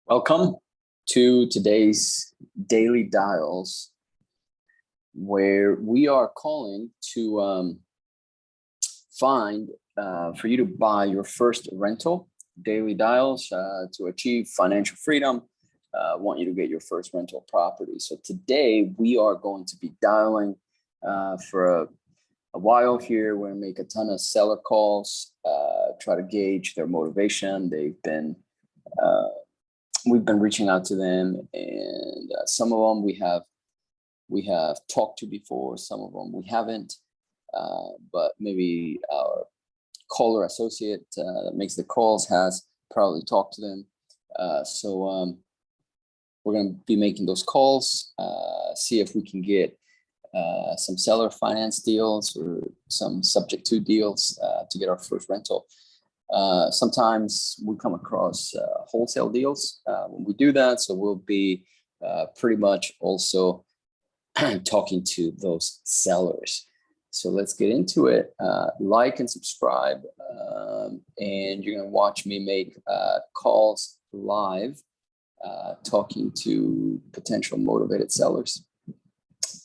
Welcome to today's Daily Dials, where we are calling to find for you to buy your first rental. Daily Dials to achieve financial freedom. Want you to get your first rental property. So today we are going to be dialing for a while here. We're going to make a ton of seller calls, try to gauge their motivation. We've been reaching out to them, and some of them we have talked to before. Some of them we haven't, but maybe our caller associate that makes the calls has probably talked to them. So we're going to be making those calls, see if we can get some seller finance deals or some subject to deals to get our first rental. Sometimes we come across wholesale deals when we do that. So we'll be pretty much also talking to those sellers. So let's get into it. Like and subscribe. And you're going to watch me make calls live, talking to potential motivated sellers.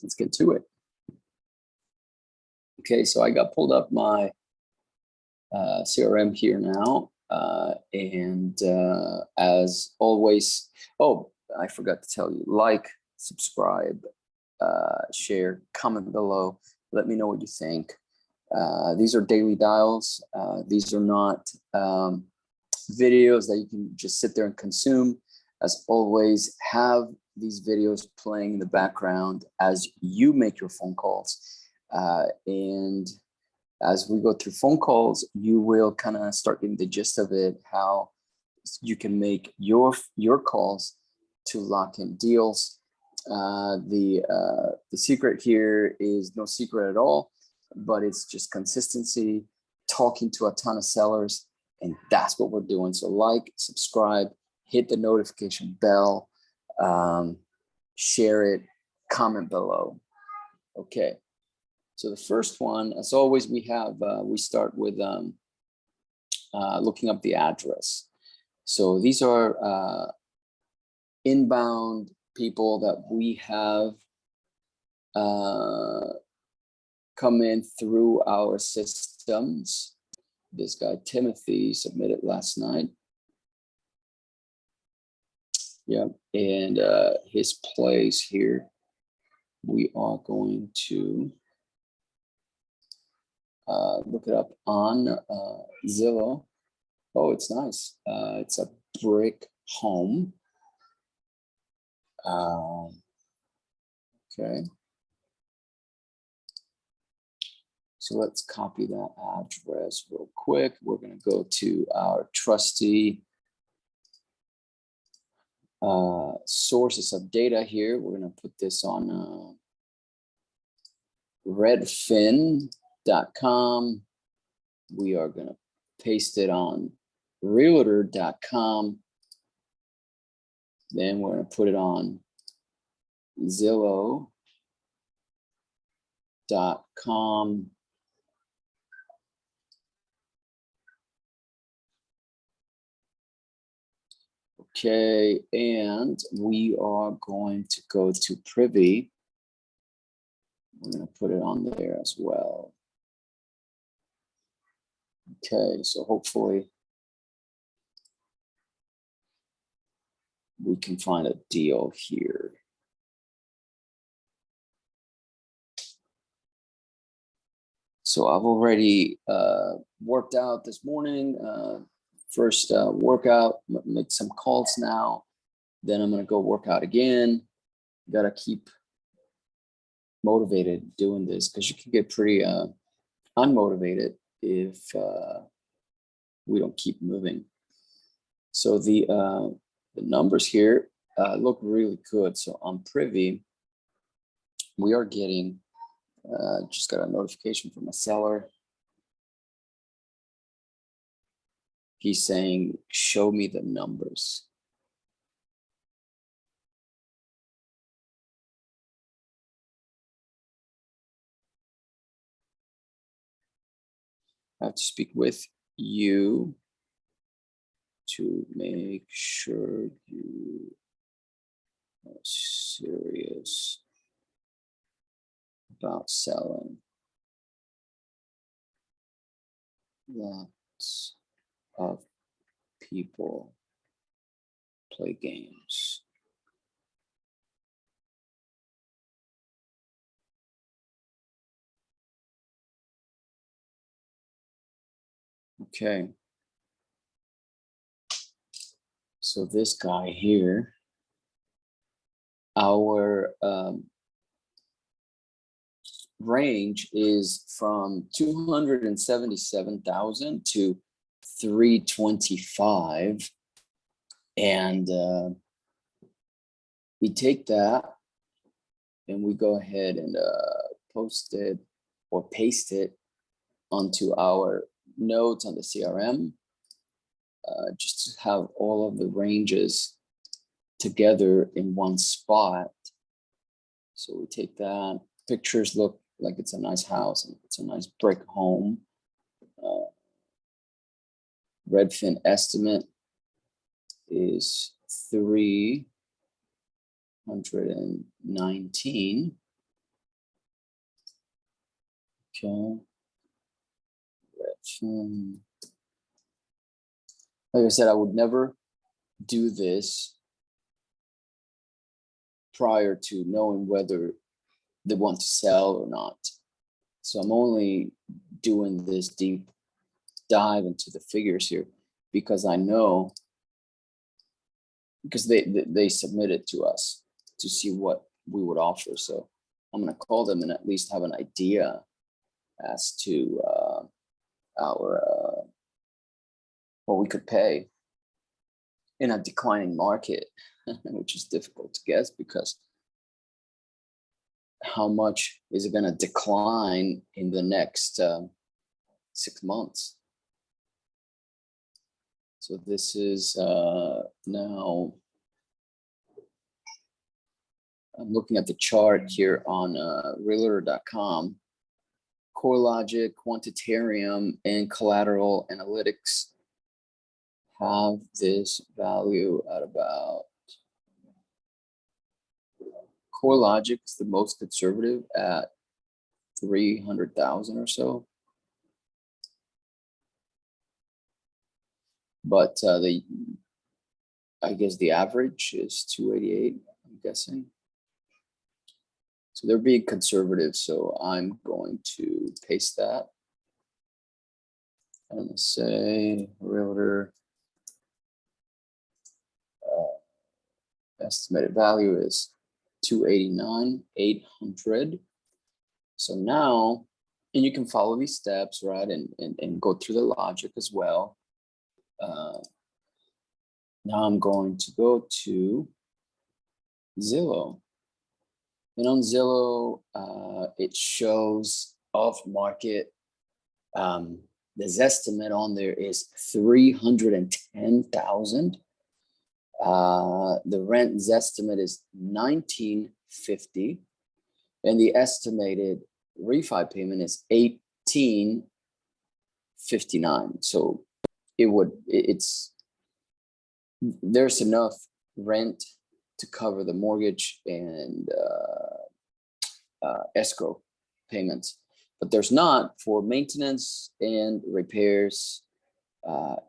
Let's get to it. Okay, so I got pulled up my CRM here now, and as always, I forgot to tell you, like, subscribe, share, comment below, let me know what you think. These are daily dials. These are not videos that you can just sit there and consume. As always, have these videos playing in the background as you make your phone calls, and as we go through phone calls, you will kind of start getting the gist of it, how you can make your calls to lock in deals. The secret here is no secret at all, but it's just consistency, talking to a ton of sellers, and that's what we're doing. So like, subscribe, hit the notification bell, share it, comment below. Okay. So the first one, as always, we start with looking up the address. So these are inbound people that we have come in through our systems. This guy, Timothy, submitted last night. Yeah, and his place here, we are going to look it up on Zillow. Oh, it's nice. It's a brick home. Okay. So let's copy that address real quick. We're going to go to our trusty sources of data here. We're going to put this on Redfin.com. We are going to paste it on realtor.com. Then we're going to put it on Zillow.com. Okay, and we are going to go to Privy. We're going to put it on there as well. Okay, so hopefully we can find a deal here. So I've already worked out this morning. First workout, make some calls now. Then I'm going to go work out again. Got to keep motivated doing this, because you can get pretty unmotivated if we don't keep moving. So the numbers here look really good. So on Privy, we are getting, just got a notification from a seller. He's saying, show me the numbers. I have to speak with you to make sure you are serious about selling. Lots of people play games. Okay. So this guy here, our range is from 277,000 to 325. And we take that and we go ahead and post it or paste it onto our notes on the CRM, just to have all of the ranges together in one spot. So we take that. Pictures look like it's a nice house and it's a nice brick home. Redfin estimate is 319. Okay. Redfin. Like I said, I would never do this prior to knowing whether they want to sell or not. So I'm only doing this deep dive into the figures here because I know, because they submitted to us to see what we would offer. So I'm going to call them and at least have an idea as to what we could pay in a declining market, which is difficult to guess because how much is it going to decline in the next 6 months? So this is now, I'm looking at the chart here on realtor.com. CoreLogic, Quantitarium, and Collateral Analytics have this value at about, CoreLogic is the most conservative at 300,000 or so. But I guess the average is 288, I'm guessing. So they're being conservative, so I'm going to paste that. I'm going to say realtor estimated value is 289,800. So now, and you can follow these steps, right? And go through the logic as well. Now I'm going to go to Zillow. And on Zillow, it shows off market. The estimate on there is 310,000. The rent estimate is 1950, and the estimated refi payment is 1859. So there's enough rent to cover the mortgage and escrow payments, but there's not for maintenance and repairs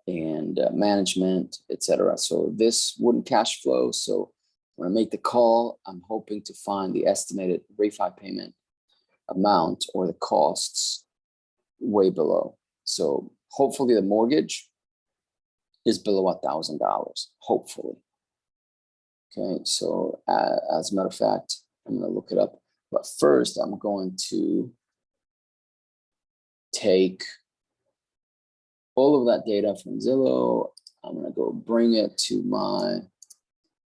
and management, etc. So this wouldn't cash flow. So when I make the call, I'm hoping to find the estimated refi payment amount or the costs way below. So hopefully the mortgage is below $1,000, hopefully. Okay, so as a matter of fact, I'm going to look it up. But first, I'm going to take all of that data from Zillow. I'm going to go bring it to my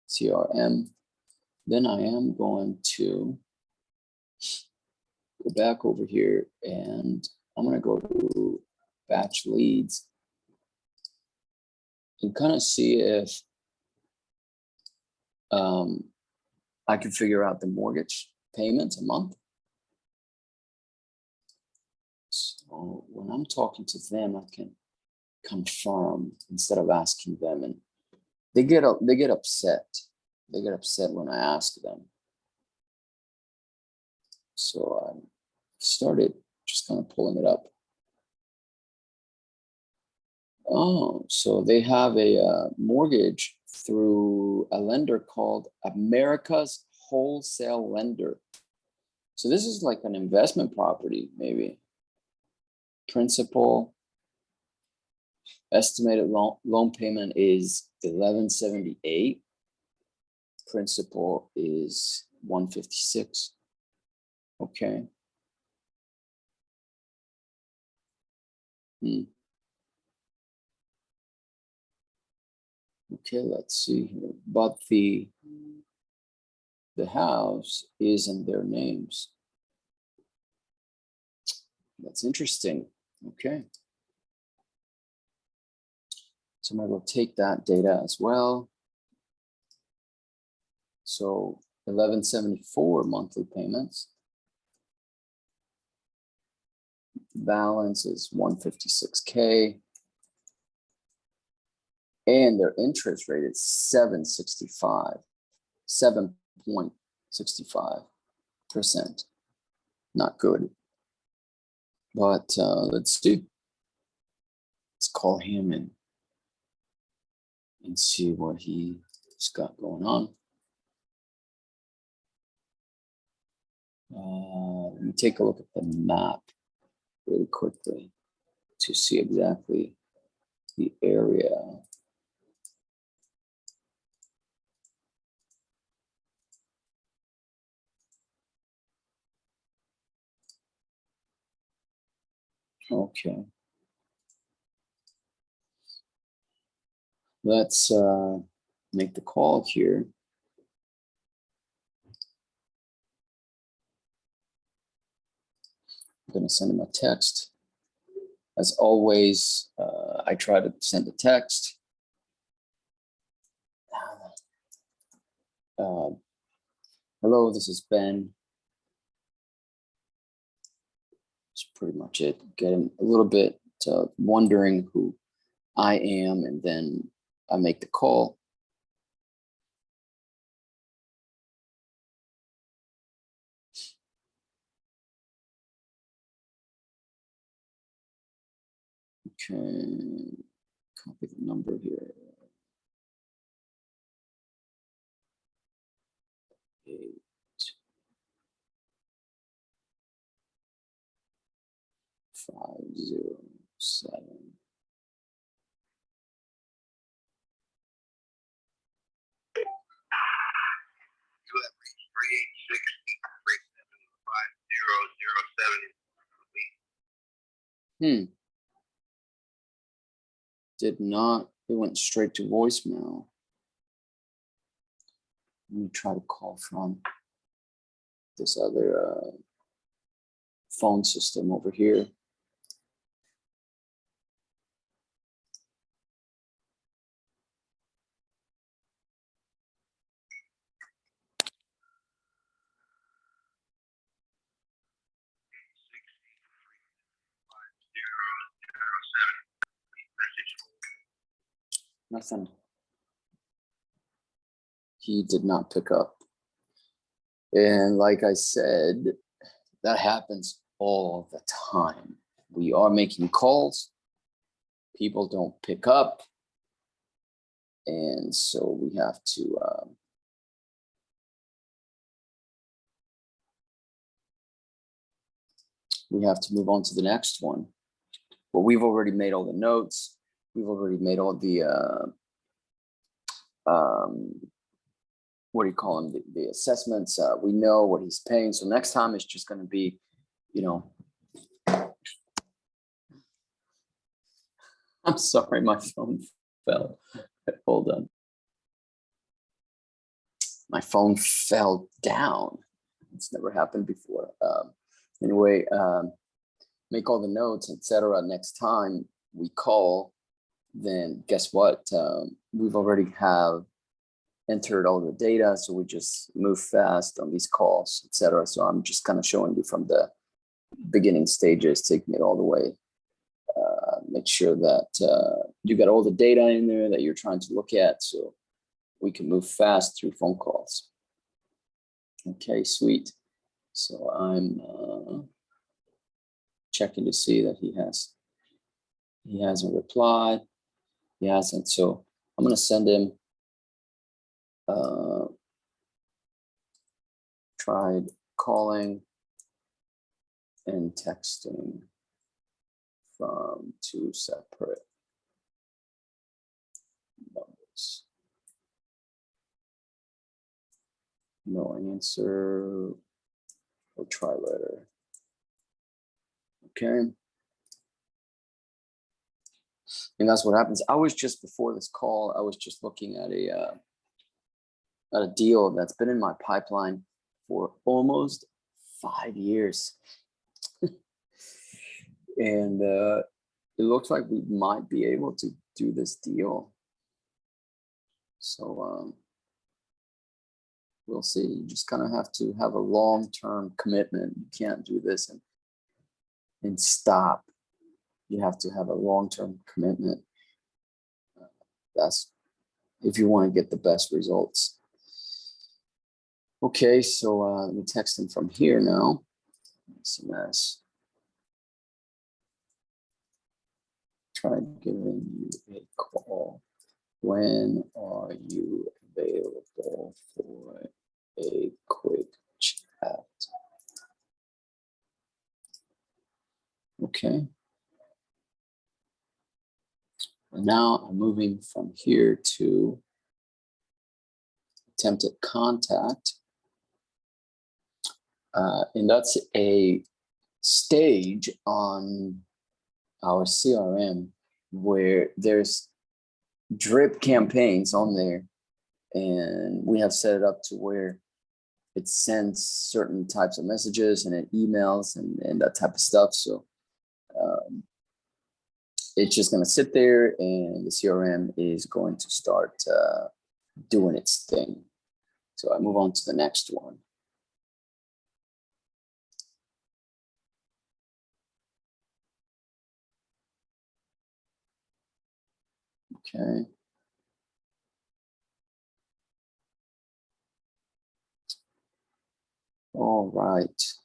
CRM. Then I am going to go back over here and I'm going to go to batch leads and kind of see if I can figure out the mortgage payments a month. So when I'm talking to them, I can confirm instead of asking them, and they get upset. They get upset when I ask them. So I started just kind of pulling it up. Oh, so they have a mortgage through a lender called America's Wholesale Lender. So this is like an investment property, maybe. Principal, estimated loan payment is $1,178. Principal is $156. Okay. Okay, let's see here. But the house is in their names. That's interesting. Okay. So I'm going to take that data as well. So 1174 monthly payments. Balance is 156K. And their interest rate is 7.65%. Not good. But let's see. Let's call him and see what he's got going on. Let me take a look at the map really quickly to see exactly the area. Okay. Let's make the call here. I'm going to send him a text. As always, I try to send a text. Hello, this is Ben. That's pretty much it. Get him a little bit wondering who I am, and then I make the call. Okay, copy the number here. 8-507. Did not, it went straight to voicemail. Let me try to call from this other phone system over here. Nothing. He did not pick up. And like I said, that happens all the time. We are making calls. People don't pick up. And so we have to move on to the next one. But we've already made all the notes. We've already made all the what do you call them? The assessments. We know what he's paying. So next time it's just going to be, you know, I'm sorry, my phone fell. Hold on. My phone fell down. It's never happened before. Anyway, make all the notes, etc. Next time we call, then guess what? We've already have entered all the data, so we just move fast on these calls, etc. So I'm just kind of showing you from the beginning stages, taking it all the way make sure that you got all the data in there that you're trying to look at, so we can move fast through phone calls. Okay, sweet. So I'm checking to see that he hasn't replied. He hasn't. So I'm gonna send him tried calling and texting from two separate numbers. No answer. Or try later. Okay. And that's what happens. I was just before this call, I was just looking at a deal that's been in my pipeline for almost 5 years. And it looks like we might be able to do this deal. So we'll see. You just kind of have to have a long-term commitment. You can't do this and stop. You have to have a long-term commitment. That's if you want to get the best results. Okay, so let me text him from here now. SMS. Try giving you a call. When are you available for a quick chat? Okay. Now I'm moving from here to attempted contact. And that's a stage on our CRM where there's drip campaigns on there, and we have set it up to where it sends certain types of messages and it emails and that type of stuff. So it's just going to sit there, and the CRM is going to start doing its thing. So I move on to the next one. Okay. All right.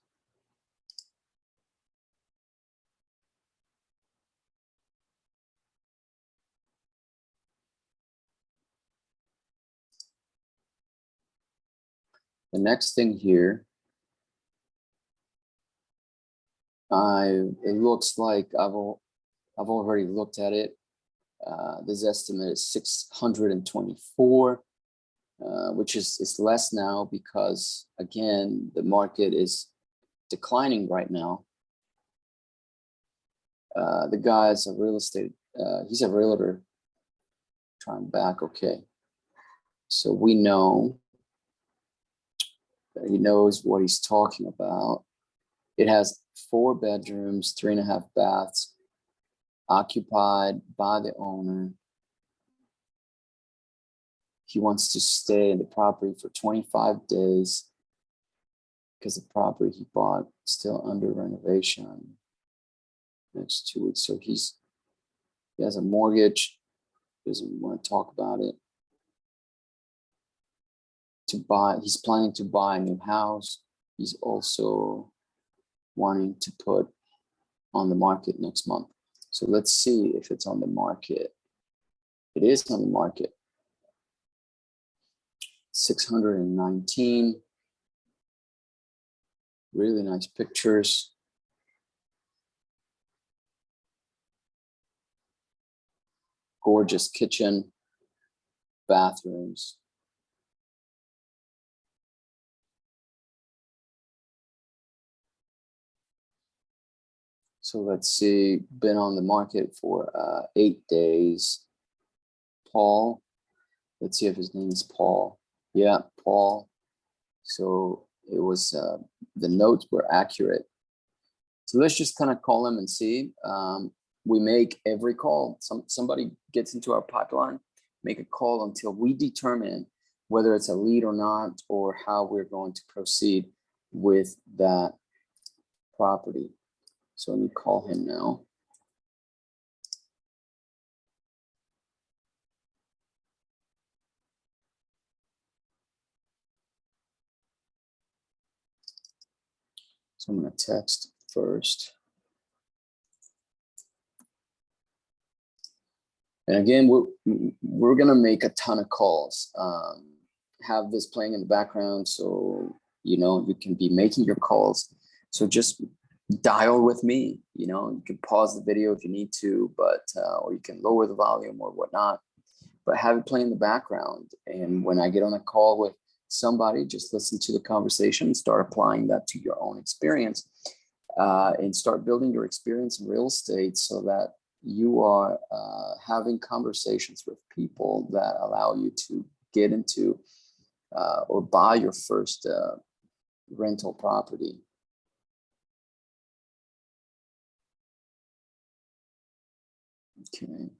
The next thing here, it looks like I've already looked at it. This estimate is 624, which is less now because, again, the market is declining right now. The guy's a real estate, he's a realtor. Trying back, okay. So we know that he knows what he's talking about. It has 4 bedrooms, 3.5 baths, occupied by the owner. He wants to stay in the property for 25 days because the property he bought is still under renovation next 2 weeks. So he has a mortgage, doesn't want to talk about it. He's planning to buy a new house. He's also wanting to put on the market next month. So let's see if it's on the market. It is on the market. 619. Really nice pictures. Gorgeous kitchen, bathrooms. So let's see, been on the market for 8 days. Paul, let's see if his name is Paul. Yeah, Paul. So it was, the notes were accurate. So let's just kind of call him and see. We make every call. Somebody gets into our pipeline, make a call until we determine whether it's a lead or not, or how we're going to proceed with that property. So let me call him now. So I'm going to text first. And again, we're going to make a ton of calls. Have this playing in the background so, you know, you can be making your calls. So just dial with me, you know, you can pause the video if you need to, but, or you can lower the volume or whatnot, but have it play in the background. And when I get on a call with somebody, just listen to the conversation and start applying that to your own experience, and start building your experience in real estate so that you are having conversations with people that allow you to get into or buy your first rental property. Okay.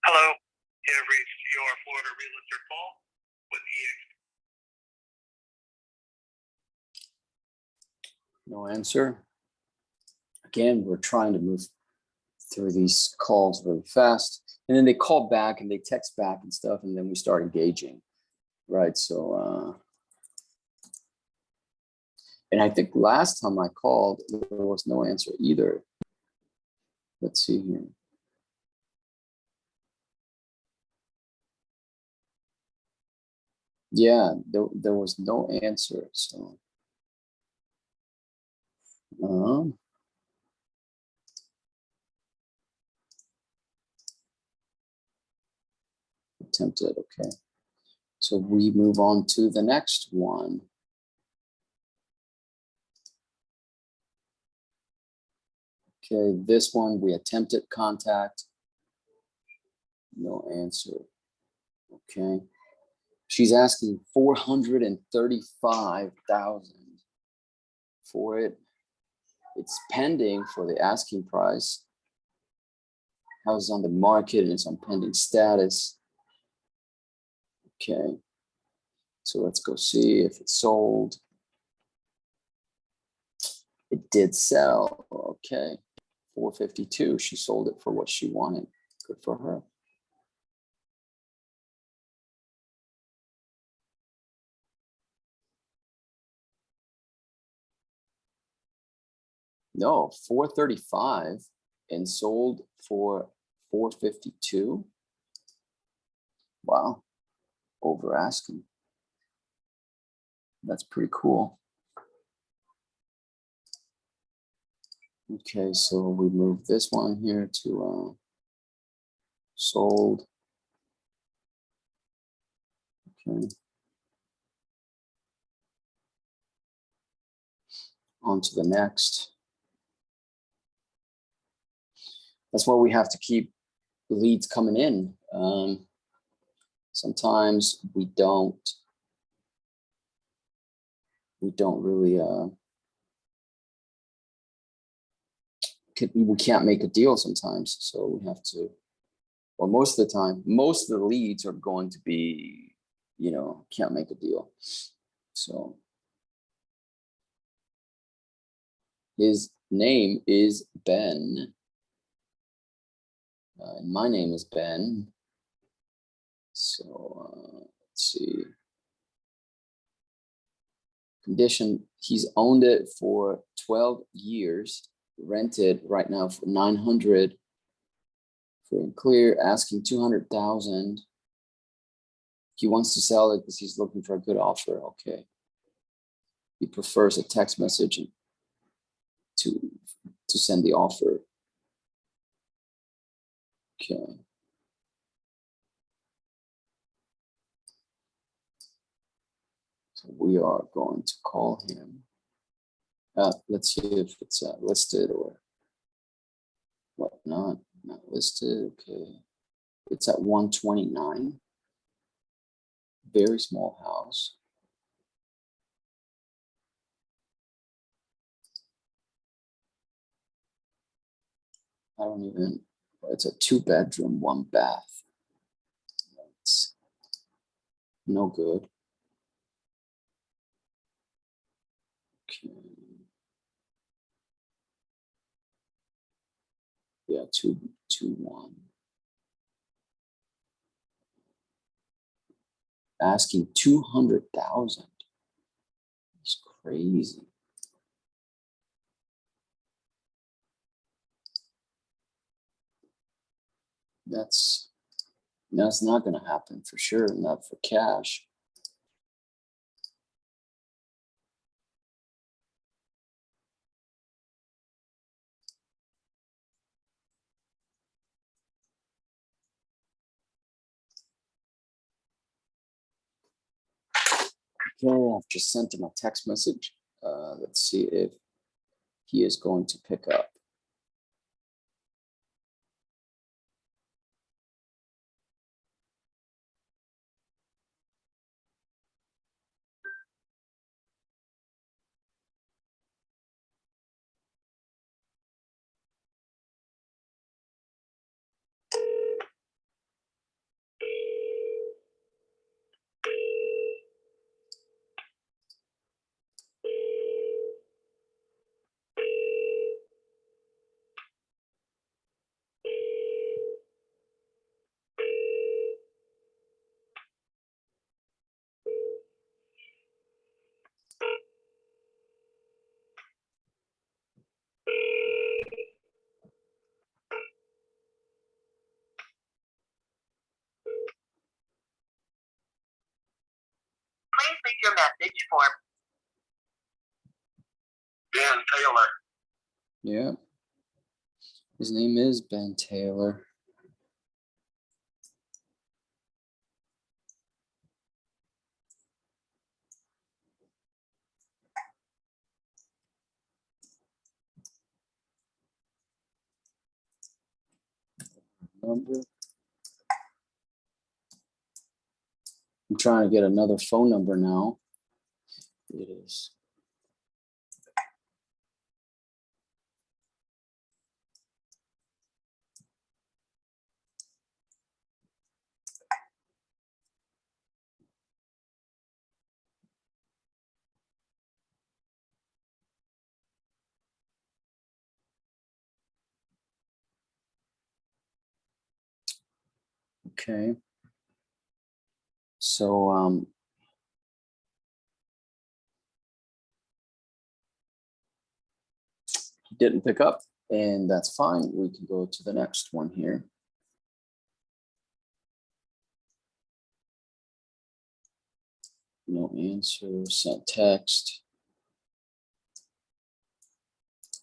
Hello, you have reached your Florida Realtor call with No answer. Again, we're trying to move through these calls really fast. And then they call back and they text back and stuff, and then we start engaging, right? So, and I think last time I called, there was no answer either. Let's see here. Yeah, there was no answer. So, attempted. Okay. So we move on to the next one. Okay, this one we attempted contact. No answer. Okay. She's asking 435,000 for it. It's pending for the asking price. House is on the market and it's on pending status. Okay. So let's go see if it's sold. It did sell. Okay. 452. She sold it for what she wanted. Good for her. No, 435 and sold for 452. Wow. Over asking. That's pretty cool. Okay, so we move this one here to sold. Okay. On to the next. That's why we have to keep leads coming in. Sometimes we don't really we can't make a deal sometimes, so we have to, or most of the time, most of the leads are going to be, you know, can't make a deal. So his name is Ben. And my name is Ben. So let's see. Condition, he's owned it for 12 years, rented right now for 900. Free and clear, asking 200,000. He wants to sell it because he's looking for a good offer. Okay. He prefers a text message to send the offer. Okay. So we are going to call him. Let's see if it's listed or whatnot. Not listed. Okay. It's at 129. Very small house. I don't even, it's a 2-bedroom, 1 bath. It's no good. Okay. Yeah, 221. Asking 200,000. It's crazy. That's not going to happen for sure. Not for cash. Okay, I've just sent him a text message. Let's see if he is going to pick up. Please leave your message for Ben Taylor. Yeah. His name is Ben Taylor. Number. I'm trying to get another phone number now. It is. Okay. So he didn't pick up, and that's fine. We can go to the next one here. No answer, sent text,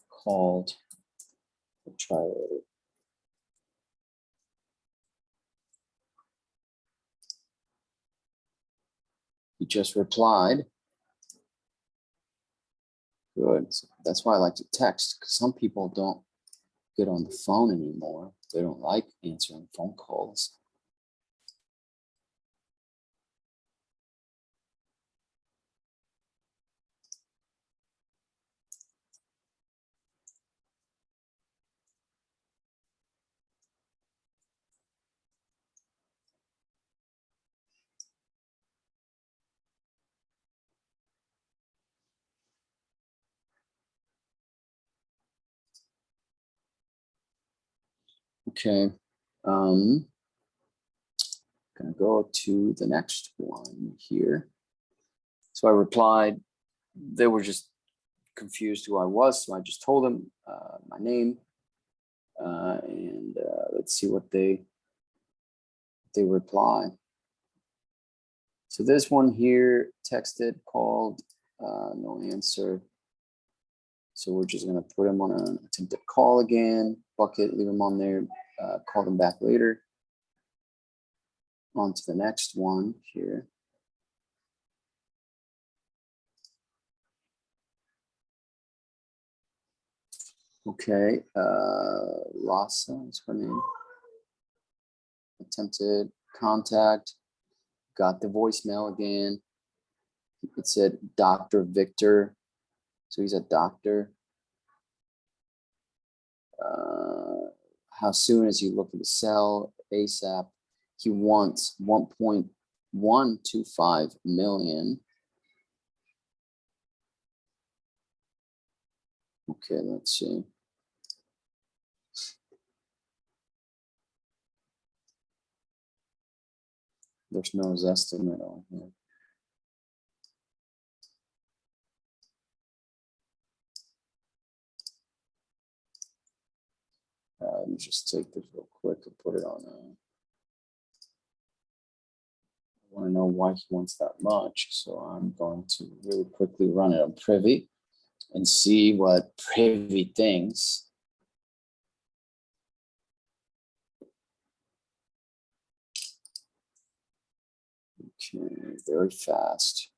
called, we'll try later. He just replied. Good. So that's why I like to text, because some people don't get on the phone anymore. They don't like answering phone calls. Okay. Gonna go to the next one here. So I replied. They were just confused who I was, so I just told them my name, and let's see what they reply. So this one here, texted, called, no answer. So we're just gonna put him on an attempted call again, bucket, leave him on there. call them back later. On to the next one here. Okay, Lhasa is her name. Attempted contact, got the voicemail again. It said Dr. Victor, so he's a doctor. How soon as you look at the cell ASAP? He wants 1.125 million. Okay, let's see. There's no estimate on here. Let me just take this real quick and put it on. I want to know why he wants that much, so I'm going to really quickly run it on Privy and see what Privy thinks. Okay, very fast.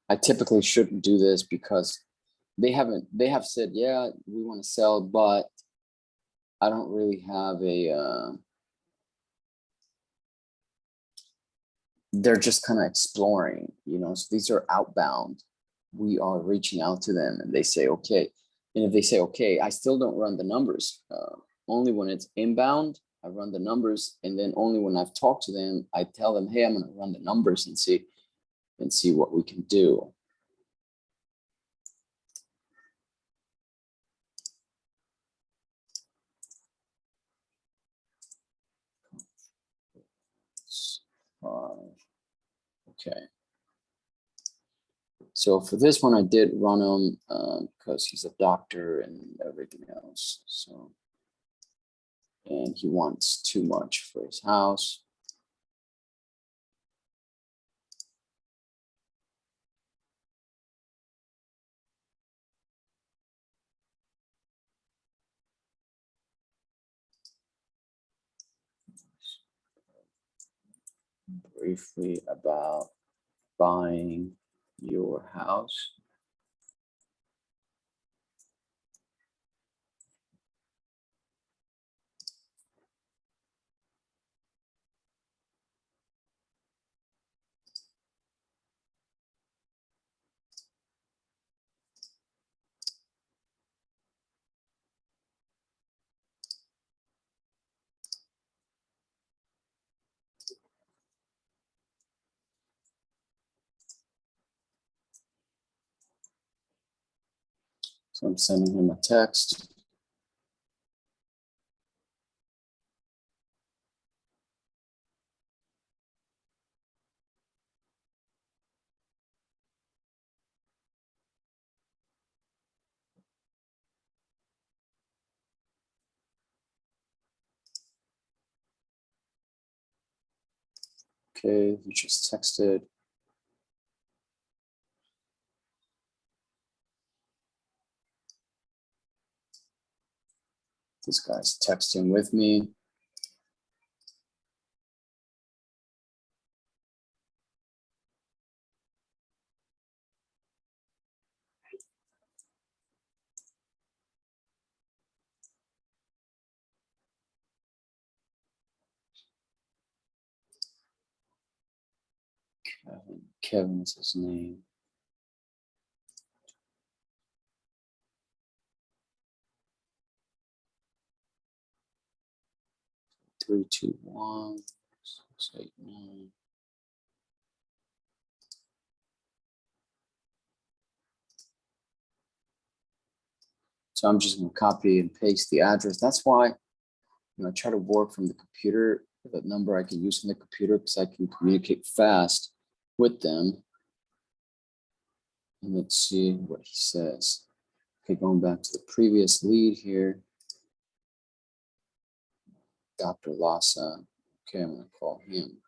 I typically shouldn't do this because they have said, yeah, we want to sell, but I don't really have a, they're just kind of exploring, you know, so these are outbound. We are reaching out to them and they say, okay. And if they say, okay, I still don't run the numbers. Only when it's inbound, I run the numbers. And then only when I've talked to them, I tell them, hey, I'm going to run the numbers and see what we can do. Okay. So for this one, I did run him because he's a doctor and everything else. So, and he wants too much for his house. Briefly about buying your house. So I'm sending him a text. Okay, he just texted. This guy's texting with me. Kevin is his name. Three, two, 1, 6, 8, 9. So I'm just going to copy and paste the address. That's why I try to work from the computer, that number I can use from the computer because I can communicate fast with them. And let's see what he says. Okay, going back to the previous lead here. Dr. Lhasa. Okay, I'm going to call him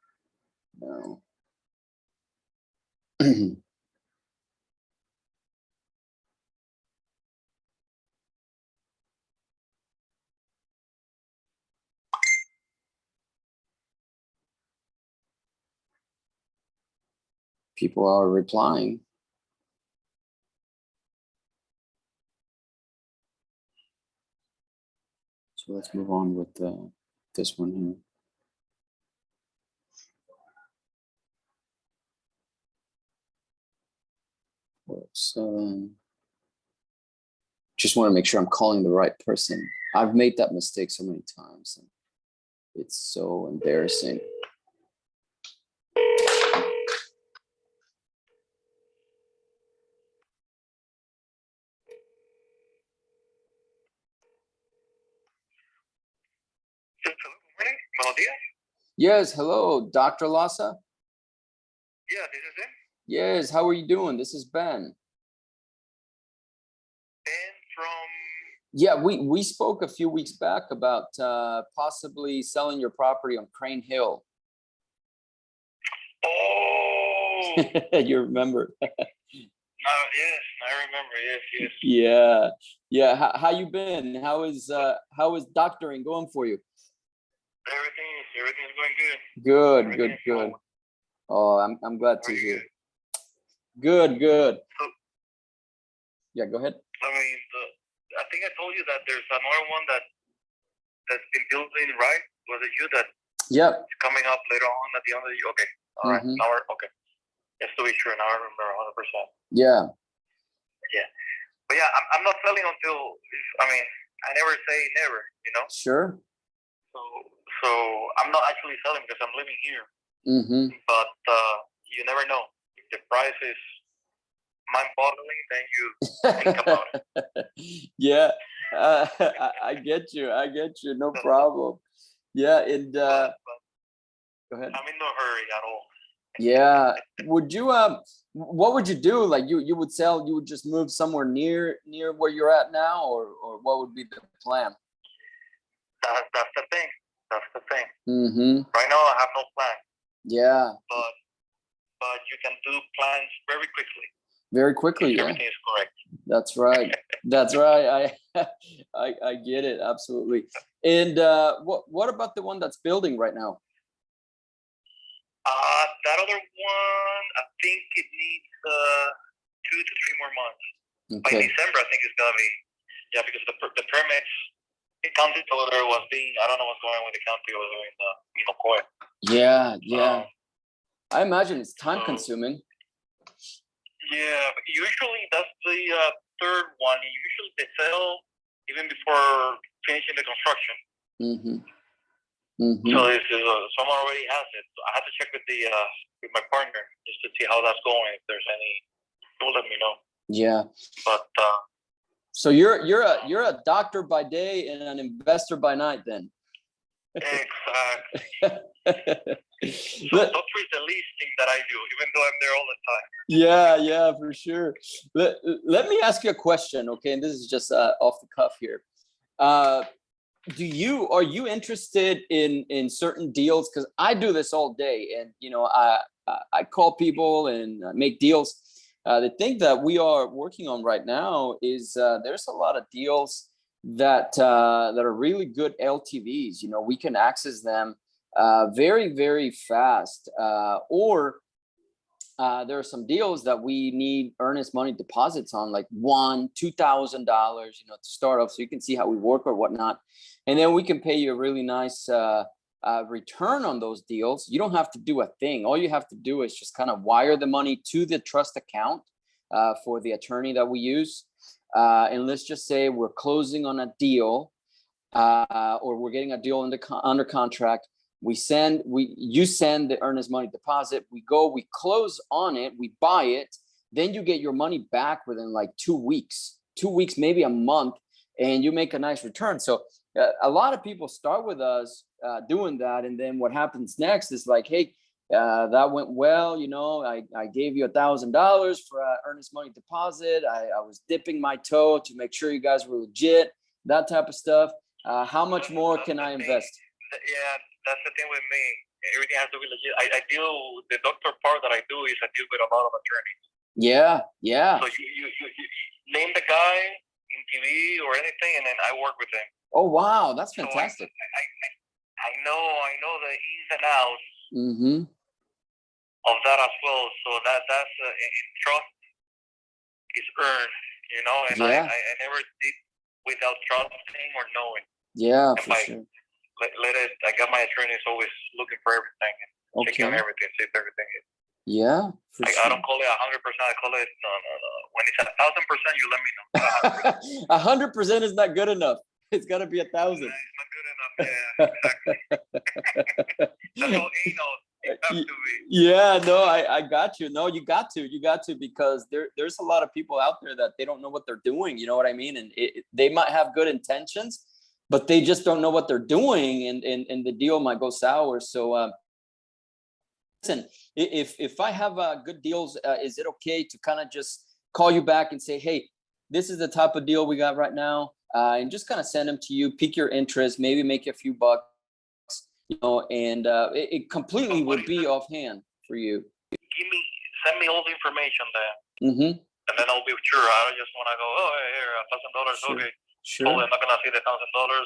now. People are replying. So let's move on with this one here. Just want to make sure I'm calling the right person. I've made that mistake so many times, and it's so embarrassing. Buenos días. Yes, hello, Dr. Lassa. Yeah, this is it. Yes, how are you doing? This is Ben. Ben from. Yeah, we spoke a few weeks back about possibly selling your property on Crane Hill. Oh. You remember? Yes, I remember. Yes. Yeah. How you been? How is doctoring going for you? Everything's going good. Good. Oh, I'm glad to hear. Good. So, Yeah, go ahead. I mean, I think I told you that there's another one that's been building, right? Was it you that? Yep. It's coming up later on at the end of the year. Okay. All right. Now okay. Just to be sure, now I remember 100%. Yeah. But yeah, I'm not selling until. I mean, I never say never. You know. Sure. So I'm not actually selling because I'm living here. But you never know. If the price is mind-boggling, then you think about it. Yeah, I get you. No problem. Yeah, and go ahead. I'm in no hurry at all. Yeah. Would you what would you do? Like you would sell, you would just move somewhere near where you're at now, or what would be the plan? That's the thing. Right now I have no plan. Yeah. But you can do plans very quickly. Very quickly, yeah. Everything is correct. That's right. I get it, absolutely. And what about the one that's building right now? That other one, I think it needs 2 to 3 more months. Okay. By December, I think it's gonna be. Yeah, because the permits, the county order was being. I don't know what's going on with the county over there in Coy. Yeah. I imagine it's time consuming. Yeah, but usually that's the third one. Usually they sell even before finishing the construction. So this is someone already has it. So I have to check with my partner just to see how that's going. If there's any, he'll let me know. Yeah. But so you're a doctor by day and an investor by night, then. Exactly. So doctor is the least thing that I do, even though I'm there all the time. Yeah, for sure. Let me ask you a question, okay? And this is just off the cuff here. Are you interested in certain deals? Because I do this all day, and I call people and make deals. The thing that we are working on right now is there's a lot of deals that are really good LTVs. We can access them very, very fast, or there are some deals that we need earnest money deposits on, like $1,000-$2,000, to start off, so you can see how we work or whatnot, and then we can pay you a really nice return on those deals. You don't have to do a thing. All you have to do is just kind of wire the money to the trust account for the attorney that we use. And let's just say we're closing on a deal, or we're getting a deal under contract. You send the earnest money deposit. We close on it, we buy it. Then you get your money back within like 2 weeks, maybe a month, and you make a nice return. So a lot of people start with us doing that, and then what happens next is like, hey, that went well. I gave you $1,000 for earnest money deposit. I was dipping my toe to make sure you guys were legit, that type of stuff. How much more can I invest? Yeah, that's the thing with me. Everything has to be legit. I deal with the doctor part that I do is I deal with a lot of attorneys. Yeah. So you name the guy in TV or anything, and then I work with him. Oh wow, that's fantastic. So I know the ins and outs of that as well. So that's in trust is earned, you know, and Yeah. I never did without trusting or knowing. Yeah, And for sure. let it. I got my attorneys always looking for everything and checking on Okay. everything, see if everything is. Yeah, for I sure. don't call it 100%. I call it when it's 1,000%. You let me know. 100% is not good enough. It's got to be 1,000. It's not good enough. Yeah, exactly. That's how anal it has to be. Yeah, no, I got you. No, you got to, because there's a lot of people out there that they don't know what they're doing. You know what I mean? And they might have good intentions, but they just don't know what they're doing, and the deal might go sour. So listen, if I have good deals, is it okay to kind of just call you back and say, hey, this is the type of deal we got right now, and just kind of send them to you, pique your interest, maybe make a few bucks, you know, and it completely would be offhand for you. Send me all the information there, Mm-hmm. and then I'll be sure. I don't just want to go, oh, here, $1,000. Sure. Okay. Sure. Probably I'm not gonna see the $1,000.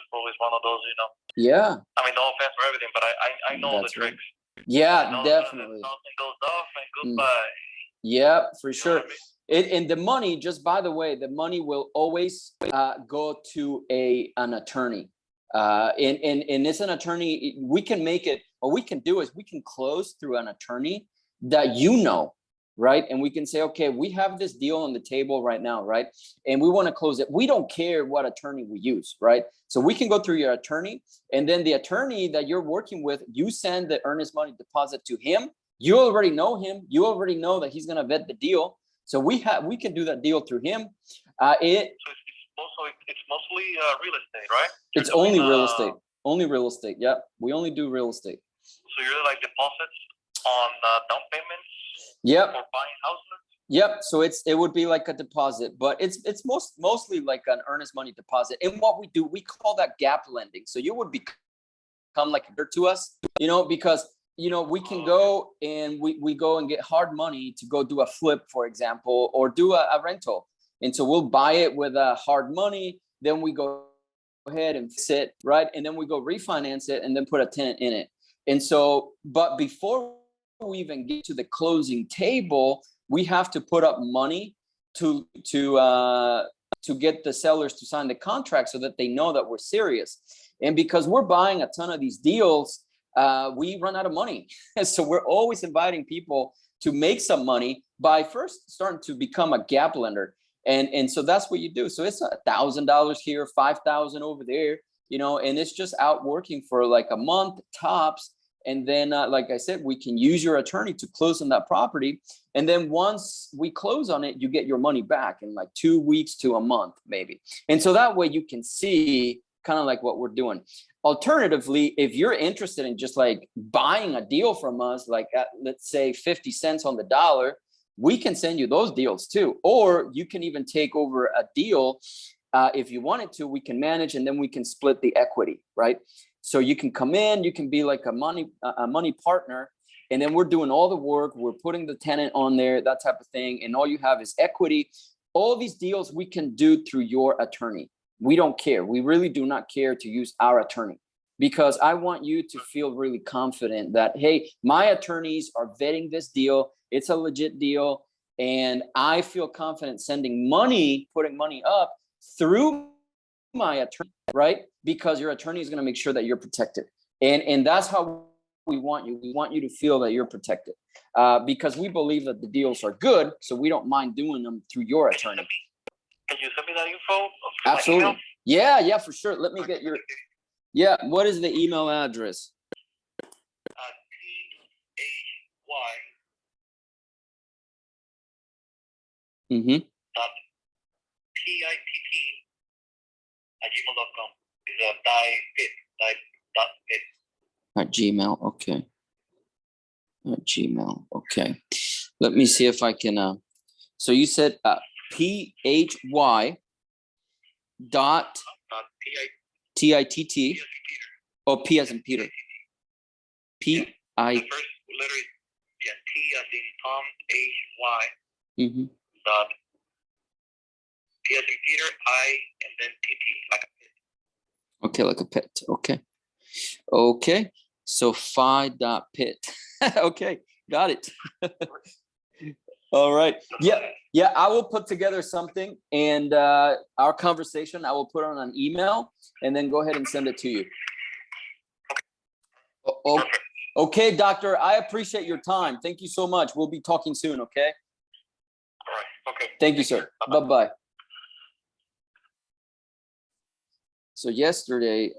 Probably it's one of those, you know. Yeah. I mean, no offense for everything, but I know the tricks. Right. Yeah, you know, definitely. Something goes off and goodbye. Yeah, for sure. I mean? And the money, just by the way, the money will always go to an attorney. And it's an attorney. We can make it. What we can do is we can close through an attorney that you know, right? And we can say, okay, we have this deal on the table right now, right? And we want to close it. We don't care what attorney we use, right? So we can go through your attorney, and then the attorney that you're working with, you send the earnest money deposit to him. You already know him. You already know that he's going to vet the deal. So we can do that deal through him. So it's mostly real estate, right? It's only real estate. Only real estate. Yep. We only do real estate. So you're like deposits on down payments. Yep. For buying houses. Yep. So it would be like a deposit, but it's mostly like an earnest money deposit. And what we do, we call that gap lending. So you would become like a to us, you know, because you know, we can go and we go and get hard money to go do a flip, for example, or do a rental. And so we'll buy it with hard money. Then we go ahead and fix it, right? And then we go refinance it and then put a tenant in it. And so, but before we even get to the closing table, we have to put up money to get the sellers to sign the contract so that they know that we're serious. And because we're buying a ton of these deals, we run out of money. So we're always inviting people to make some money by first starting to become a gap lender. And so that's what you do. So it's $1,000 here, 5,000 over there, you know, and it's just out working for like a month tops. And then, like I said, we can use your attorney to close on that property. And then once we close on it, you get your money back in like 2 weeks to a month, maybe. And so that way you can see kind of like what we're doing. Alternatively, if you're interested in just like buying a deal from us, like at, let's say 50 cents on the dollar, we can send you those deals too. Or you can even take over a deal. If you wanted to, we can manage, and then we can split the equity, right? So you can come in, you can be like a money partner, and then we're doing all the work. We're putting the tenant on there, that type of thing. And all you have is equity. All these deals we can do through your attorney. We don't care. We really do not care to use our attorney, because I want you to feel really confident that, hey, my attorneys are vetting this deal. It's a legit deal. And I feel confident sending money, putting money up through my attorney, right? Because your attorney is going to make sure that you're protected. And that's how we want you. We want you to feel that you're protected, because we believe that the deals are good. So we don't mind doing them through your attorney. Can you send me that info? Absolutely. Yeah, for sure. Let me get your, what is the email address? THY. Mm-hmm. PITT@gmail.com. Is a die.pit. At Gmail. Okay. At Gmail. Okay. Let me see if I can. So you said PHY dot TITT. Oh, P as in Peter. P I. The first letter is T as in Tom, HY. Mm-hmm. Dot P as in Peter, I, and then TT, like a pit. Okay, like a pit. Okay. So phi.pit. Okay. Got it. All right. Yeah. I will put together something, and our conversation, I will put on an email and then go ahead and send it to you. Okay, doctor. I appreciate your time. Thank you so much. We'll be talking soon. Okay. All right. Okay. Thank you, sir. Bye-bye. So yesterday,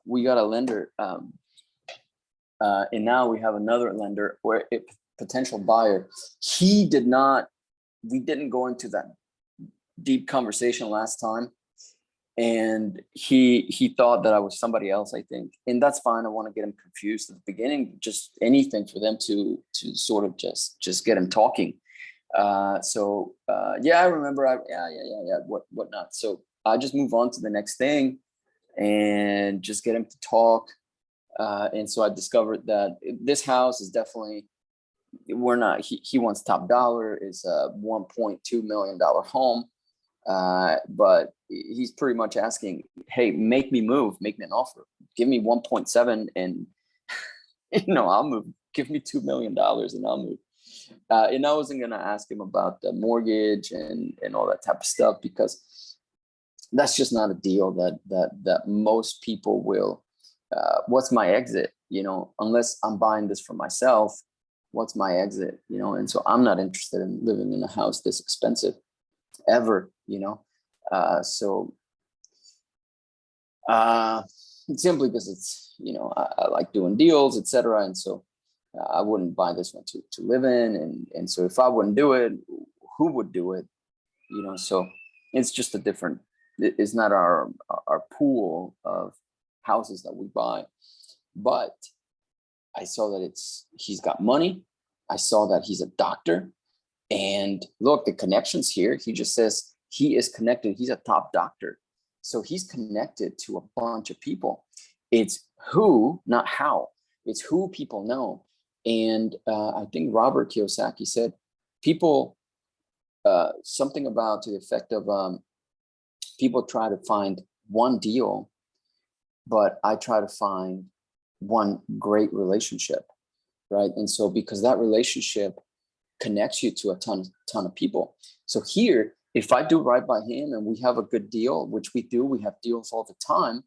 we got a lender, and now we have another lender where a potential buyer. We didn't go into that deep conversation last time, and he thought that I was somebody else, I think, and that's fine. I want to get him confused at the beginning, just anything for them to sort of just get him talking. Yeah, I remember. Whatnot. So I just move on to the next thing and just get him to talk. And so I discovered that this house is definitely, he wants top dollar. It's a $1.2 million home. But he's pretty much asking, hey, make me move, make me an offer, give me 1.7 and I'll move. Give me $2 million and I'll move. And I wasn't gonna ask him about the mortgage and all that type of stuff, because that's just not a deal that most people will. What's my exit? Unless I'm buying this for myself, what's my exit? And so I'm not interested in living in a house this expensive ever. Simply because it's, I like doing deals, etc. And so I wouldn't buy this one to live in. And so if I wouldn't do it, who would do it? So it's just it's not our pool of houses that we buy. But I saw that he's got money. I saw that he's a doctor. And look, the connections here, he just says he is connected. He's a top doctor. So he's connected to a bunch of people. It's who, not how. It's who people know. And I think Robert Kiyosaki said, people, something about to the effect of people try to find one deal, but I try to find one great relationship, right? And so because that relationship connects you to a ton of people. So here, if I do right by him and we have a good deal, which we do, we have deals all the time,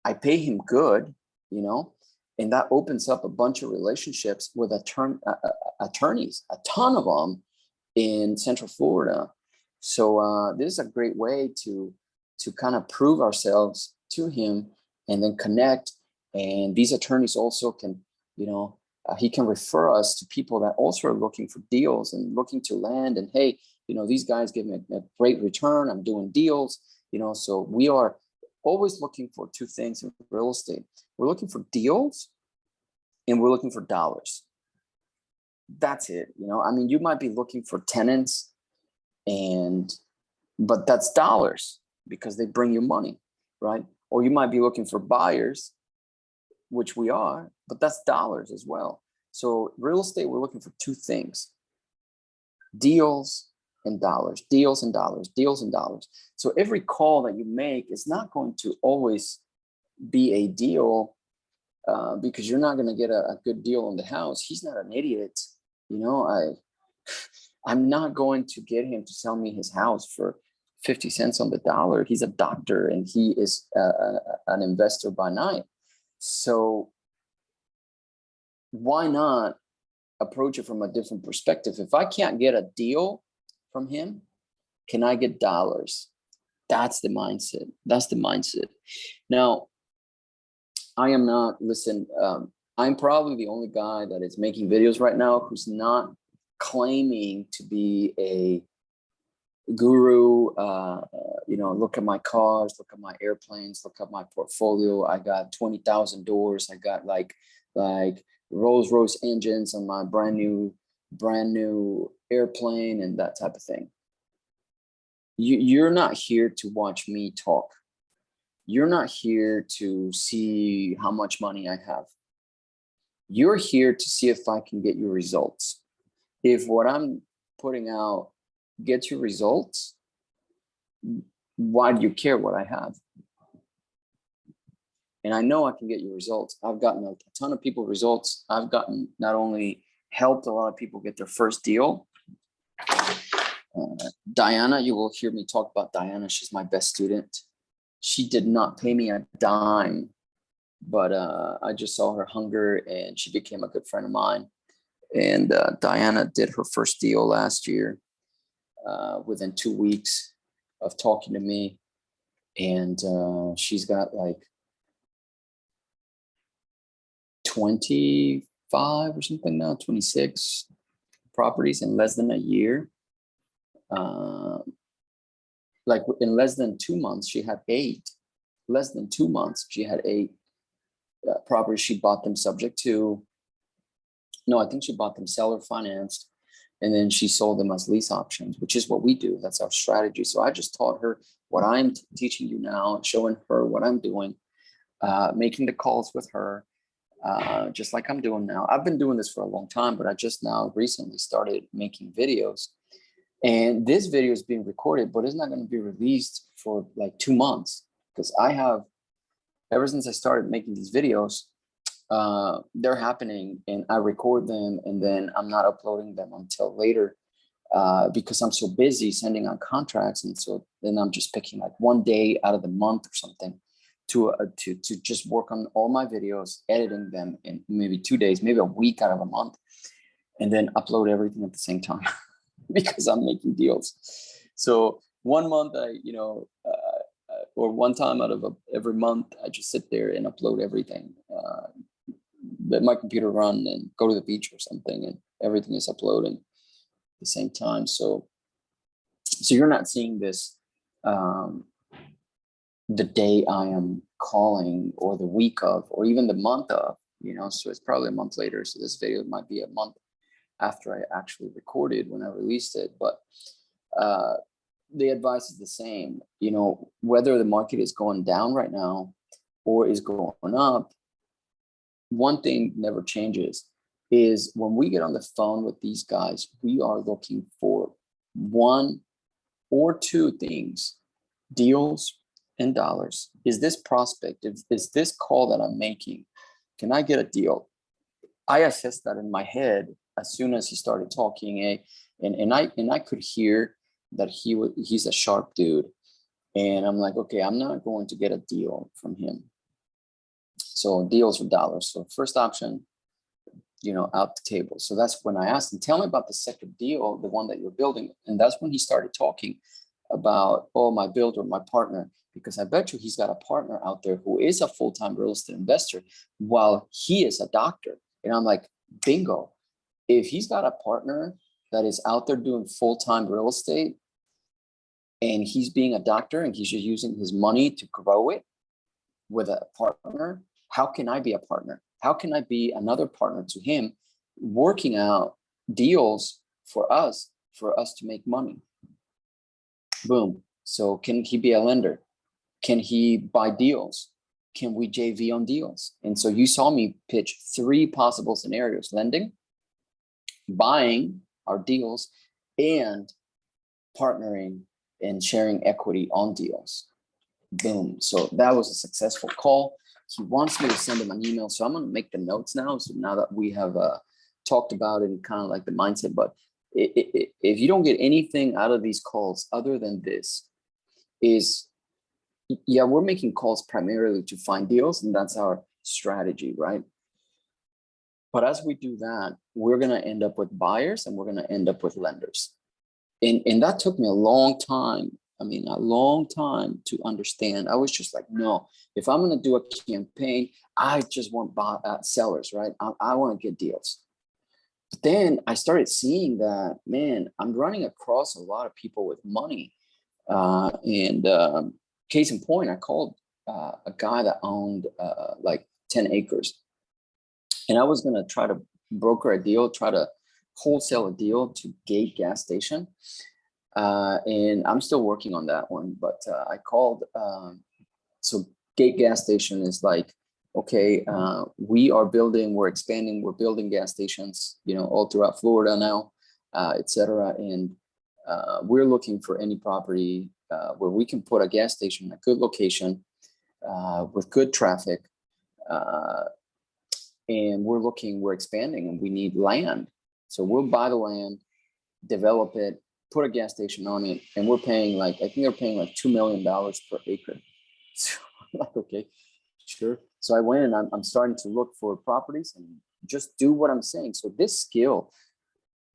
I pay him good, and that opens up a bunch of relationships with attorneys, a ton of them in Central Florida. So this is a great way to kind of prove ourselves to him and then connect. And these attorneys also can, he can refer us to people that also are looking for deals and looking to land. And hey, these guys give me a great return. I'm doing deals, so we are always looking for two things in real estate. We're looking for deals and we're looking for dollars. That's it. You might be looking for tenants but that's dollars because they bring you money, right? Or you might be looking for buyers, which we are, but that's dollars as well. So real estate, we're looking for two things: deals and dollars, deals and dollars, deals and dollars. So every call that you make is not going to always be a deal because you're not going to get a good deal on the house. He's not an idiot. I'm not going to get him to sell me his house for 50 cents on the dollar. He's a doctor and he is an investor by night. So why not approach it from a different perspective? If I can't get a deal from him, can I get dollars? That's the mindset. That's the mindset. Now, I am not, I'm probably the only guy that is making videos right now who's not claiming to be a guru. Look at my cars, look at my airplanes, look at my portfolio. I got 20,000 doors. I got like Rolls Royce engines on my brand new airplane and that type of thing. You're not here to watch me talk. You're not here to see how much money I have. You're here to see if I can get you results. If what I'm putting out gets you results, why do you care what I have? And I know I can get you results. I've gotten a ton of people results. I've gotten not only helped a lot of people get their first deal. Diana, you will hear me talk about Diana. She's my best student. She did not pay me a dime, but I just saw her hunger and she became a good friend of mine. And Diana did her first deal last year within 2 weeks of talking to me. And she's got like 25 or something now, 26 properties in less than a year. Like in less than 2 months, she had 8. Less than 2 months, she had 8 properties. She bought them subject to, no, I think she bought them seller financed, and then she sold them as lease options, which is what we do. That's our strategy. So I just taught her what I'm teaching you now, showing her what I'm doing, making the calls with her, just like I'm doing now. I've been doing this for a long time, but I just now recently started making videos. And this video is being recorded, but it's not going to be released for like 2 months, because I have, ever since I started making these videos, they're happening and I record them and then I'm not uploading them until later because I'm so busy sending out contracts. And so then I'm just picking like 1 day out of the month or something to just work on all my videos, editing them in maybe 2 days, maybe a week out of a month, and then upload everything at the same time because I'm making deals. So 1 month, or one time out of every month, I just sit there and upload everything. Let my computer run and go to the beach or something, and everything is uploading at the same time. So you're not seeing this the day I am calling, or the week of, or even the month of, so it's probably a month later. So this video might be a month after I actually recorded when I released it. But the advice is the same, whether the market is going down right now or is going up, one thing never changes is when we get on the phone with these guys, we are looking for 1 or 2 things: deals and dollars. Is this prospect, is this call that I'm making, can I get a deal? I assessed that in my head as soon as he started talking, and I could hear that he's a sharp dude, and I'm like, okay, I'm not going to get a deal from him. So deals or dollars. So first option, out the table. So that's when I asked him, tell me about the second deal, the one that you're building. And that's when he started talking about, oh, my builder, my partner, because I bet you he's got a partner out there who is a full-time real estate investor while he is a doctor. And I'm like, bingo. If he's got a partner that is out there doing full-time real estate and he's being a doctor and he's just using his money to grow it with a partner, how can I be a partner? How can I be another partner to him, working out deals for us to make money? Boom. So can he be a lender? Can he buy deals? Can we JV on deals? And so you saw me pitch 3 possible scenarios: lending, buying our deals, and partnering and sharing equity on deals. Boom. So that was a successful call. He wants me to send him an email. So I'm going to make the notes now. So now that we have talked about it and kind of like the mindset, but if you don't get anything out of these calls other than this, is, yeah, we're making calls primarily to find deals, and that's our strategy, right? But as we do that, we're going to end up with buyers and we're going to end up with lenders. And that took me a long time. I mean, a long time to understand. I was just like, no, if I'm going to do a campaign, I just want sellers, right? I want to get deals. But then I started seeing that, man, I'm running across a lot of people with money. Case in point, I called a guy that owned like 10 acres. And I was going to try to broker a deal, try to wholesale a deal to Gate gas station. And I'm still working on that one, but I called. So Gate gas station is like, okay, we're expanding, we're building gas stations, all throughout Florida now, etc. And we're looking for any property where we can put a gas station in a good location with good traffic. And we're expanding and we need land. So we'll buy the land, develop it, put a gas station on it, and we're paying like, I think they're paying like $2 million per acre. So I'm like, okay, sure. So I went and I'm starting to look for properties and just do what I'm saying. So this skill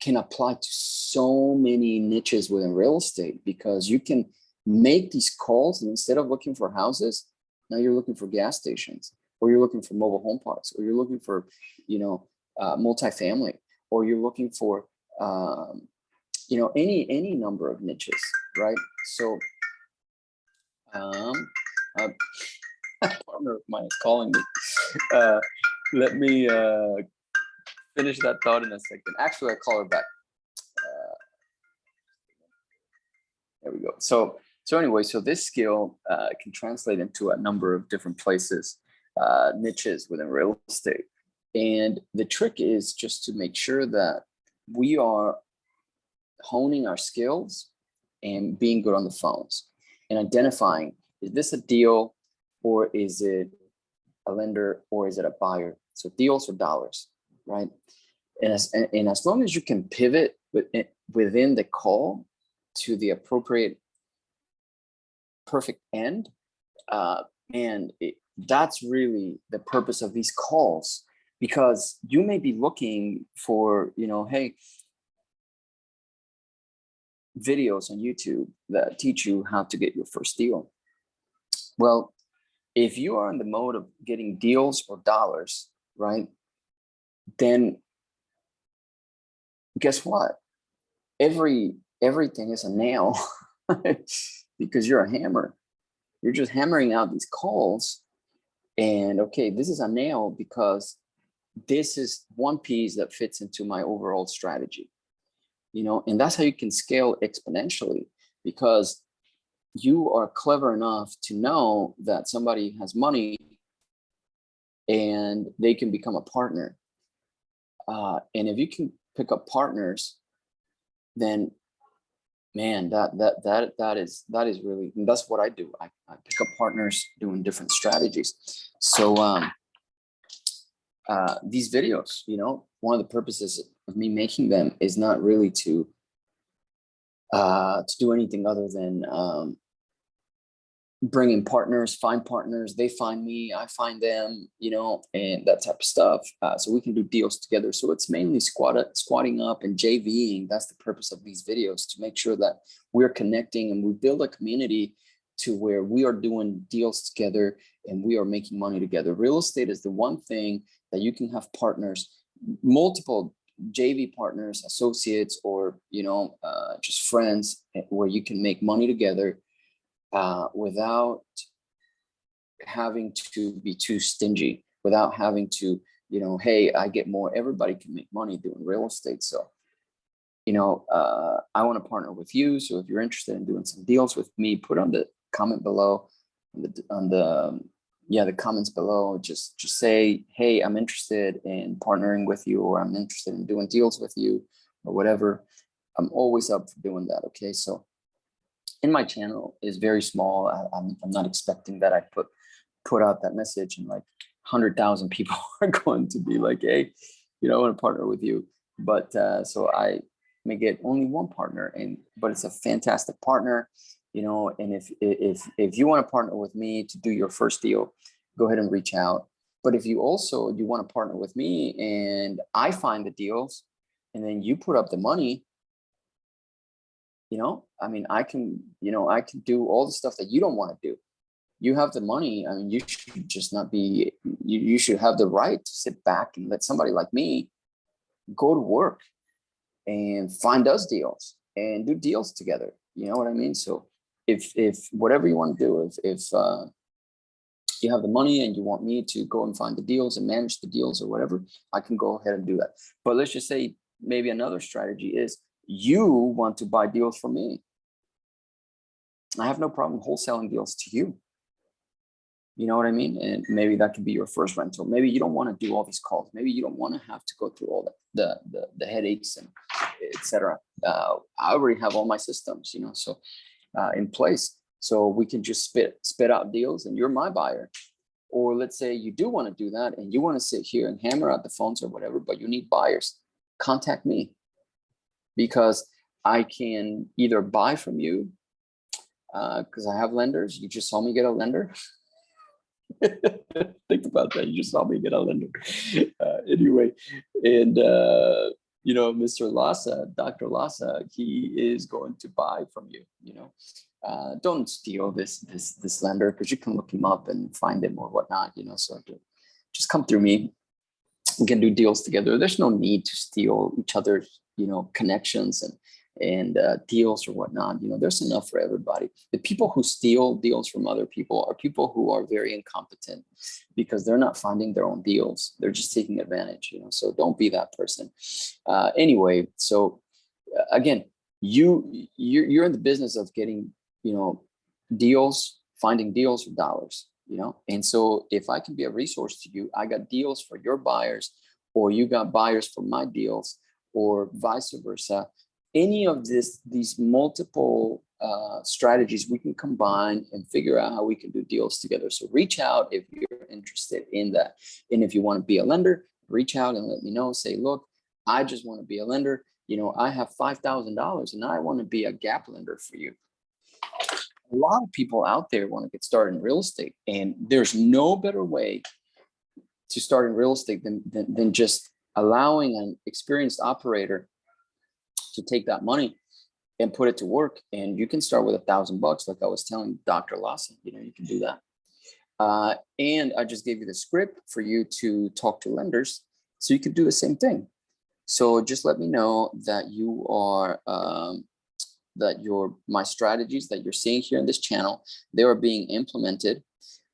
can apply to so many niches within real estate, because you can make these calls, and instead of looking for houses, now you're looking for gas stations, or you're looking for mobile home parks, or you're looking for, multifamily, or you're looking for, any number of niches, right? So, a partner of mine is calling me. Let me finish that thought in a second. Actually, I'll call her back. There we go. So anyway, so this skill can translate into a number of different places, niches within real estate. And the trick is just to make sure that we are honing our skills and being good on the phones and identifying, is this a deal, or is it a lender, or is it a buyer? So deals or dollars, right? And as long as you can pivot within the call to the appropriate perfect end, that's really the purpose of these calls, because you may be looking for, hey, videos on YouTube that teach you how to get your first deal. Well, if you are in the mode of getting deals or dollars, right, then guess what? Everything is a nail because you're a hammer. You're just hammering out these calls, and okay, this is a nail because this is one piece that fits into my overall strategy, and that's how you can scale exponentially, because you are clever enough to know that somebody has money and they can become a partner. And if you can pick up partners, then man, that is really, and that's what I do. I pick up partners doing different strategies. So these videos, one of the purposes of me making them is not really to do anything other than bring in partners, find partners, they find me, I find them, and that type of stuff. So we can do deals together. So it's mainly squatting up and JVing. That's the purpose of these videos, to make sure that we're connecting and we build a community to where we are doing deals together and we are making money together. Real estate is the one thing that you can have partners, multiple JV partners, associates, or, just friends, where you can make money together without having to be too stingy, without having to, hey, I get more. Everybody can make money doing real estate. So, I want to partner with you. So if you're interested in doing some deals with me, put on the comment below, on the comments below, just say, hey, I'm interested in partnering with you, or I'm interested in doing deals with you, or whatever. I'm always up for doing that. Okay. So, and my channel is very small. I'm not expecting that I put out that message and like 100,000 people are going to be like, hey, I want to partner with you. But so I may get only one partner, but it's a fantastic partner, and if you want to partner with me to do your first deal, go ahead and reach out. But if you want to partner with me and I find the deals and then you put up the money, I can do all the stuff that you don't want to do. You have the money. You should just not be, you should have the right to sit back and let somebody like me go to work and find us deals and do deals together. You know what I mean? So if whatever you want to do, if you have the money and you want me to go and find the deals and manage the deals or whatever, I can go ahead and do that. But let's just say maybe another strategy is you want to buy deals from me. I have no problem wholesaling deals to you. You know what I mean? And maybe that could be your first rental. Maybe you don't want to do all these calls. Maybe you don't want to have to go through all the headaches and etc. I already have all my systems, so in place. So we can just spit out deals and you're my buyer. Or let's say you do want to do that and you want to sit here and hammer out the phones or whatever, but you need buyers. contact me, because I can either buy from you, because I have lenders. You just saw me get a lender. Think about that. You just saw me get a lender. Anyway, and Mr. Lassa, Dr. Lassa, he is going to buy from you. Don't steal this lender, because you can look him up and find him or whatnot. So just come through me. We can do deals together. There's no need to steal each other's connections and deals or whatnot. There's enough for everybody. The people who steal deals from other people are people who are very incompetent, because they're not finding their own deals. They're just taking advantage. So don't be that person. Anyway, so again, you're in the business of getting deals, finding deals for dollars. And so if I can be a resource to you, I got deals for your buyers, or you got buyers for my deals, or vice versa. Any of these multiple strategies we can combine and figure out how we can do deals together. So reach out if you're interested in that. And if you want to be a lender, reach out and let me know. Say, look, I just want to be a lender. I have $5,000 and I want to be a gap lender for you. A lot of people out there want to get started in real estate, and there's no better way to start in real estate than just allowing an experienced operator to take that money and put it to work. And you can start with $1,000, like I was telling Dr. Lawson. You can do that. And I just gave you the script for you to talk to lenders, so you could do the same thing. So just let me know that you are my strategies that you're seeing here in this channel, they are being implemented,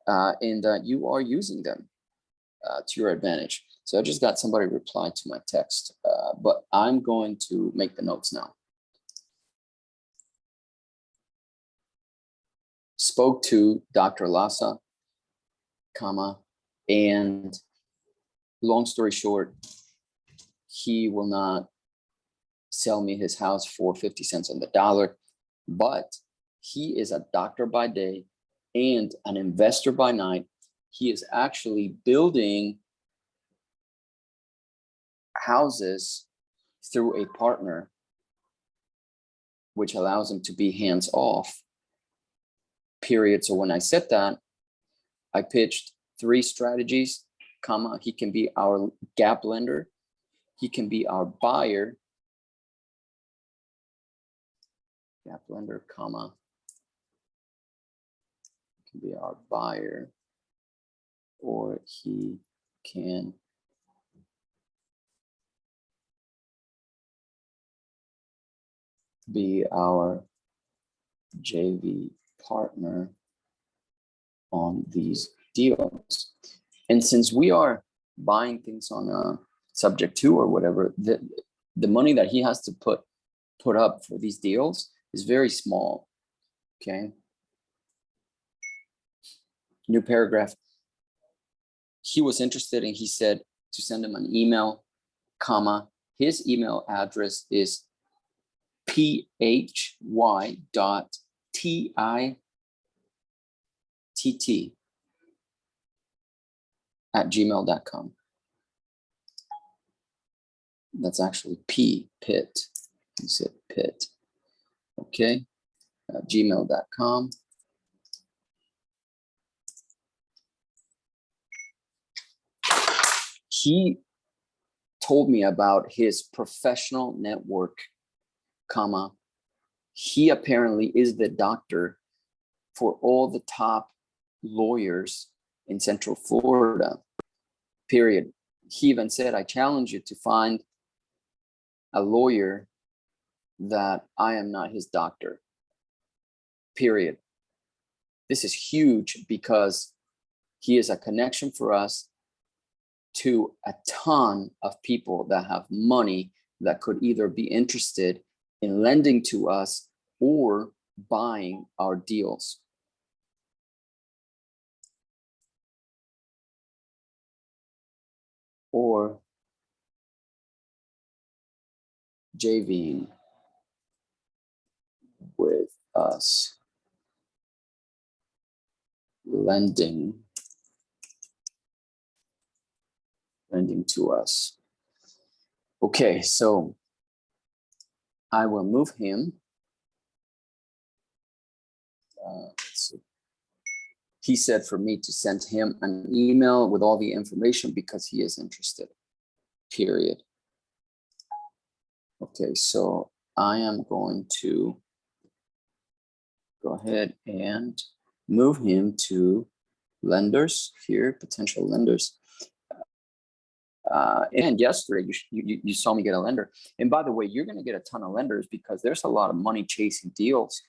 and that you are using them to your advantage. So I just got somebody reply to my text, but I'm going to make the notes now. Spoke to Dr. Lassa, and long story short, he will not sell me his house for 50 cents on the dollar, but he is a doctor by day and an investor by night. He is actually building houses through a partner, which allows him to be hands off, period. So when I said that, I pitched 3 strategies, he can be our gap lender, he can be our buyer, gap lender, can be our buyer, or he can be our JV partner on these deals. And since we are buying things on a subject to or whatever, the money that he has to put up for these deals is very small. Okay. New paragraph. He was interested, and he said to send him an email, his email address is phy.titt@gmail.com. That's actually Pitt. He said Pitt. Okay. Gmail.com. He told me about his professional network, he apparently is the doctor for all the top lawyers in Central Florida, period. He even said, I challenge you to find a lawyer that I am not his doctor, period. This is huge, because he is a connection for us to a ton of people that have money that could either be interested in lending to us or buying our deals. Or JVing with us, lending to us. Okay, so I will move him. Let's see. He said for me to send him an email with all the information because he is interested, period. Okay, so I am going to go ahead and move him to lenders here, potential lenders. And yesterday you saw me get a lender. And by the way, you're going to get a ton of lenders because there's a lot of money chasing deals.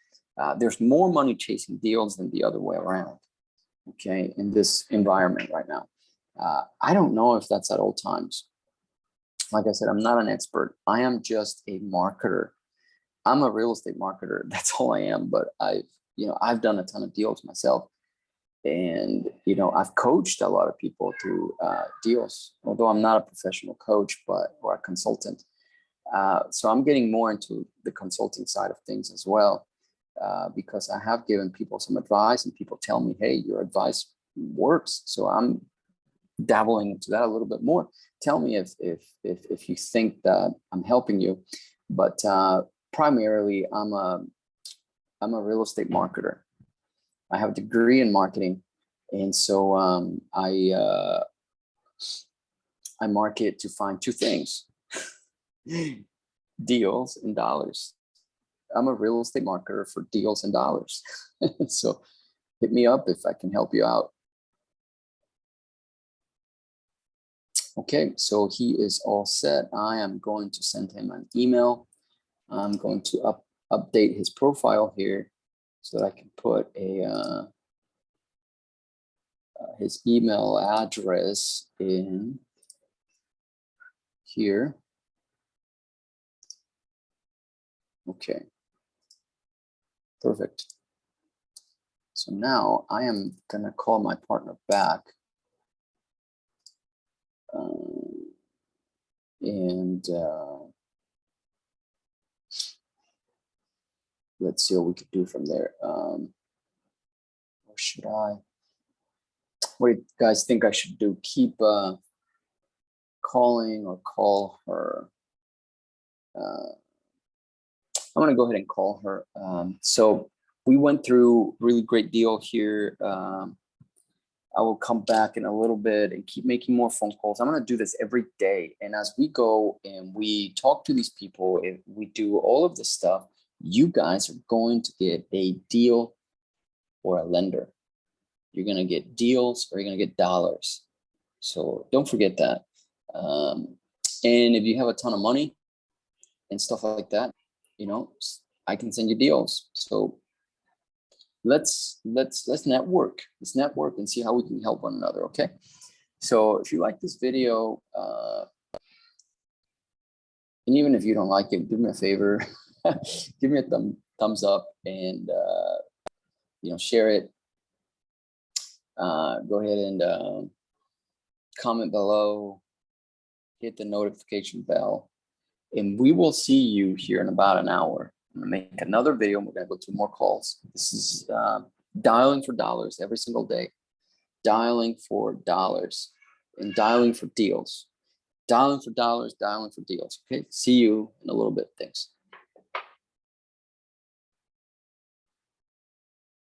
There's more money chasing deals than the other way around. Okay, in this environment right now. I don't know if that's at all times. Like I said, I'm not an expert. I am just a marketer. I'm a real estate marketer. That's all I am. But I've done a ton of deals myself. And, I've coached a lot of people through deals, although I'm not a professional coach, or a consultant. So I'm getting more into the consulting side of things as well, because I have given people some advice and people tell me, hey, your advice works. So I'm dabbling into that a little bit more. Tell me if you think that I'm helping you. But primarily, I'm a real estate marketer. I have a degree in marketing, and so I market to find two things: deals and dollars. I'm a real estate marketer for deals and dollars. So hit me up if I can help you out. Okay, so he is all set. I am going to send him an email. I'm going to update his profile here so that I can put his email address in here. Okay, perfect. So now I am gonna call my partner back. Let's see what we could do from there. Or should I? What do you guys think I should do? Keep calling or call her? I'm gonna go ahead and call her. So we went through a really great deal here. I will come back in a little bit and keep making more phone calls. I'm going to do this every day. And as we go and we talk to these people, if we do all of this stuff, you guys are going to get a deal or a lender. You're going to get deals or you're going to get dollars. So don't forget that. And if you have a ton of money and stuff like that, I can send you deals. So let's network. Let's network and see how we can help one another. Okay. So if you like this video, and even if you don't like it, do me a favor, give me a thumbs up and share it. Go ahead and comment below, hit the notification bell, and we will see you here in about an hour. I'm gonna make another video and we're gonna go through more calls. This is dialing for dollars every single day, dialing for dollars and dialing for deals, dialing for dollars, dialing for deals. Okay, see you in a little bit. Thanks.